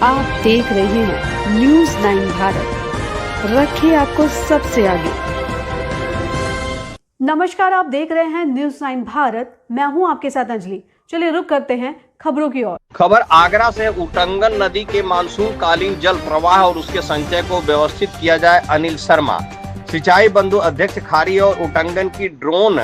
आप देख रहे हैं न्यूज़ 9 भारत, रखिए आपको सबसे आगे। नमस्कार, आप देख रहे हैं न्यूज़ 9 भारत, मैं हूं आपके साथ अंजलि। चलिए रुक करते हैं खबरों की ओर। खबर आगरा से। उटंगन नदी के मानसून कालीन जल प्रवाह और उसके संचय को व्यवस्थित किया जाए, अनिल शर्मा। सिंचाई बंधु अध्यक्ष खारी और उटंगन की ड्रोन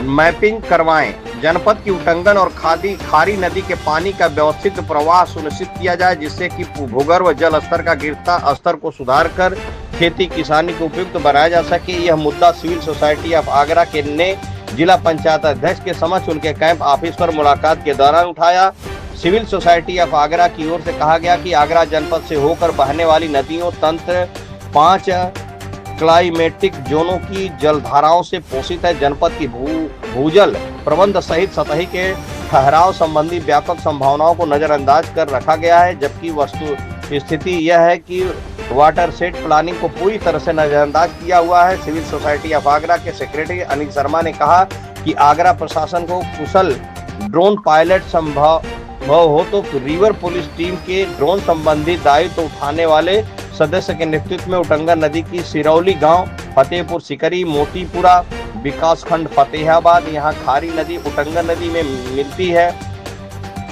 मैपिंग करवाएं। जनपद की उटंगन और खारी नदी के पानी का व्यवस्थित प्रवाह सुनिश्चित किया जाए, जिससे कि भूगर्भ जल स्तर का गिरता स्तर को सुधार कर खेती किसानी को उपयुक्त बनाया जा सके। यह मुद्दा सिविल सोसाइटी ऑफ आगरा के ने जिला पंचायत अध्यक्ष के समक्ष उनके कैंप ऑफिस पर मुलाकात के दौरान उठाया। सिविल सोसाइटी ऑफ आगरा की ओर से कहा गया कि आगरा जनपद से होकर बहने वाली नदियों तंत्र 5 क्लाइमेटिक जोनों की जलधाराओं से पोषित है। जनपद की भूजल प्रबंध सहित सतही के ठहराव संबंधी व्यापक संभावनाओं को नजरअंदाज कर रखा गया है, जबकि वस्तु स्थिति यह है कि वाटर सेट प्लानिंग को पूरी तरह से नजरअंदाज किया हुआ है। सिविल सोसाइटी ऑफ आगरा के सेक्रेटरी अनिल शर्मा ने कहा कि आगरा प्रशासन को कुशल ड्रोन पायलट संभव हो तो रिवर पुलिस टीम के ड्रोन संबंधी दायित्व उठाने वाले सदस्य के नेतृत्व में उटंगन नदी की सिरौली गांव, फतेहपुर सिकरी, मोतीपुरा विकासखंड फतेहाबाद, यहां खारी नदी उटंगन नदी में मिलती है,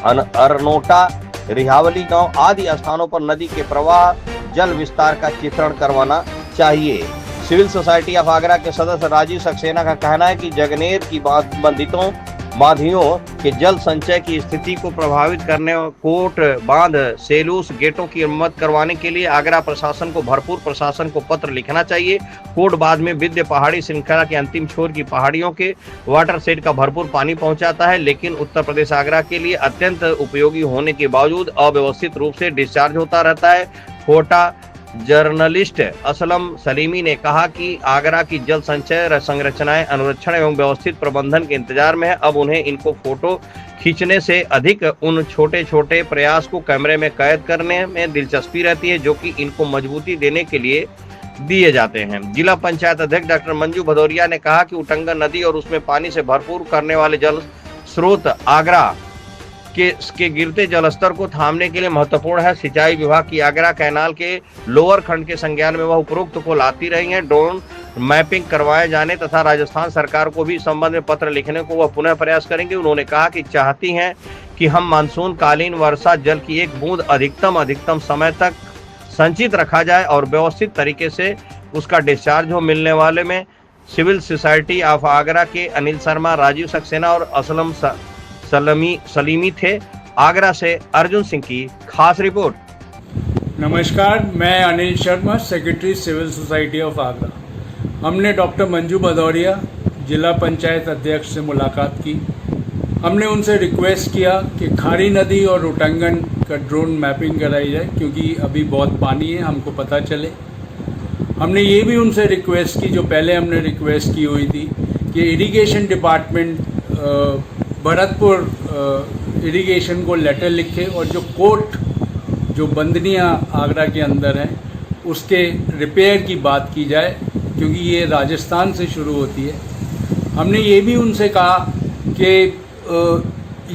अरनोटा, रिहावली गांव आदि स्थानों पर नदी के प्रवाह जल विस्तार का चित्रण करवाना चाहिए। सिविल सोसाइटी ऑफ आगरा के सदस्य राजीव सक्सेना का कहना है कि जगनेर की बंदितों बांधियों के जल संचय की स्थिति को प्रभावित करने कोट बांध सेलूस गेटों की मरम्मत करवाने के लिए आगरा प्रशासन को भरपूर प्रशासन को पत्र लिखना चाहिए। कोट बांध में विंध्य पहाड़ी श्रृंखला के अंतिम छोर की पहाड़ियों के वाटर सेट का भरपूर पानी पहुंचाता है, लेकिन उत्तर प्रदेश आगरा के लिए अत्यंत उपयोगी होने के बावजूद अव्यवस्थित रूप से डिस्चार्ज होता रहता है। कोटा जर्नलिस्ट असलम सलीमी ने कहा कि आगरा की जल संचय संरचनाएं अनुरक्षण एवं व्यवस्थित प्रबंधन के इंतजार में है। अब उन्हें इनको फोटो खींचने से अधिक उन छोटे छोटे प्रयास को कैमरे में कैद करने में दिलचस्पी रहती है, जो कि इनको मजबूती देने के लिए दिए जाते हैं। जिला पंचायत अध्यक्ष डॉक्टर मंजू भदौरिया ने कहा कि उटंगन नदी और उसमें पानी से भरपूर करने वाले जल स्रोत आगरा के गिरते जलस्तर को थामने के लिए महत्वपूर्ण है। सिंचाई विभाग की आगरा कैनाल के लोअर खंड के संज्ञान में वह उपरोक्त को लाती रही है। ड्रोन मैपिंग करवाए जाने तथा राजस्थान सरकार को भी इस संबंध में पत्र लिखने को वह पुनः प्रयास करेंगे। उन्होंने कहा कि चाहती हैं कि हम मानसून कालीन वर्षा जल की एक बूंद अधिकतम समय तक संचित रखा जाए और व्यवस्थित तरीके से उसका डिस्चार्ज हो। मिलने वाले में सिविल सोसाइटी ऑफ आगरा के अनिल शर्मा, राजीव सक्सेना और असलम सलीमी थे। आगरा से अर्जुन सिंह की खास रिपोर्ट। नमस्कार, मैं Anil Sharma, secretary civil society of Agra. हमने डॉक्टर मंजू भदौरिया, जिला पंचायत अध्यक्ष से मुलाकात की। हमने उनसे रिक्वेस्ट किया कि खारी नदी और उटंगन का ड्रोन मैपिंग कराई जाए, क्योंकि अभी बहुत पानी है, हमको पता चले। हमने ये भी उनसे रिक्वेस्ट की, जो पहले हमने रिक्वेस्ट की हुई थी, कि इरिगेशन डिपार्टमेंट भरतपुर इरिगेशन को लेटर लिखे और जो कोट जो बंदनियाँ आगरा के अंदर हैं उसके रिपेयर की बात की जाए, क्योंकि ये राजस्थान से शुरू होती है। हमने ये भी उनसे कहा कि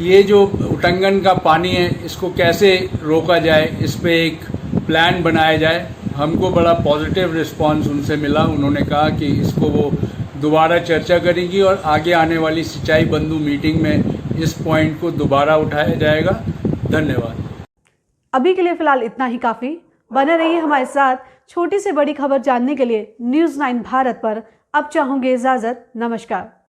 ये जो उटंगन का पानी है इसको कैसे रोका जाए, इस पे एक प्लान बनाया जाए। हमको बड़ा पॉजिटिव रिस्पांस उनसे मिला। उन्होंने कहा कि इसको वो दोबारा चर्चा करेंगी और आगे आने वाली सिंचाई बंधु मीटिंग में इस पॉइंट को दोबारा उठाया जाएगा। धन्यवाद। अभी के लिए फिलहाल इतना ही काफी। बने रहिए हमारे साथ। छोटी से बड़ी खबर जानने के लिए न्यूज़ 9 भारत पर अब चाहूंगी इजाजत। नमस्कार।